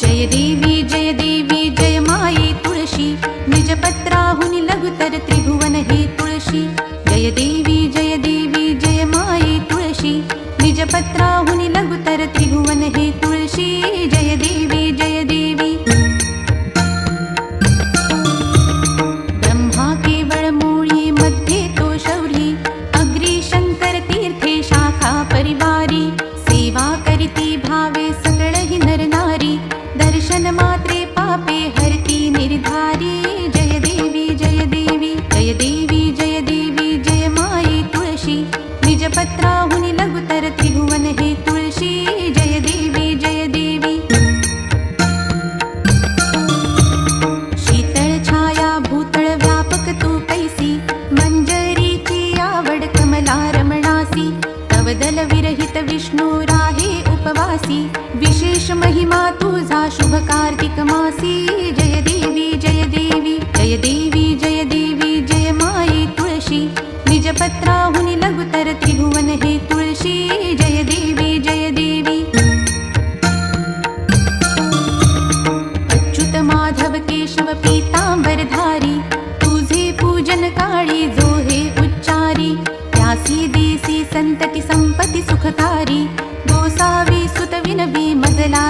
जय देवी जय माये तुळशी, निजपत्राहुनि लघुतर त्रिभुवन हे तुळशी। जय देवी जय माये तुळशी, निजपत्राहुनि लघुतर त्रिभुवन हे तुळशी। जय देवी ब्रह्मा केवळ मूळी मध्ये तो शौरी, अग्री शंकर तीर्थे शाखा परिवारी। सेवा करिती भावे सकळहि नर नारी, दर्शन मात्रे पापे हरती निर्धारी। जय देवी जय माये तुळशी, निजपत्राहुनि लघुतर त्रिभुवन हे तुळशी। जय देवी शीतळ छाया भूतळ व्यापक तू कैसी, मंजरीची आवड कमला रमणासी। तव दल विरहित विष्णू राहे उपवासी, विशेष महिमा तुझा शुभ कार्तिक मासी। जय देवी जय माये तुळशी, निजपत्राहुनि लघुतर त्रिभुवन हे तुळशी। जय देवी अच्युत माधव केशव पीतांबरधारी, तुझे पूजन काळी जो हे उच्चारी। त्यासी देसी संतती संपत्ती सुखकारी, गोसावी सुत विनवी मजला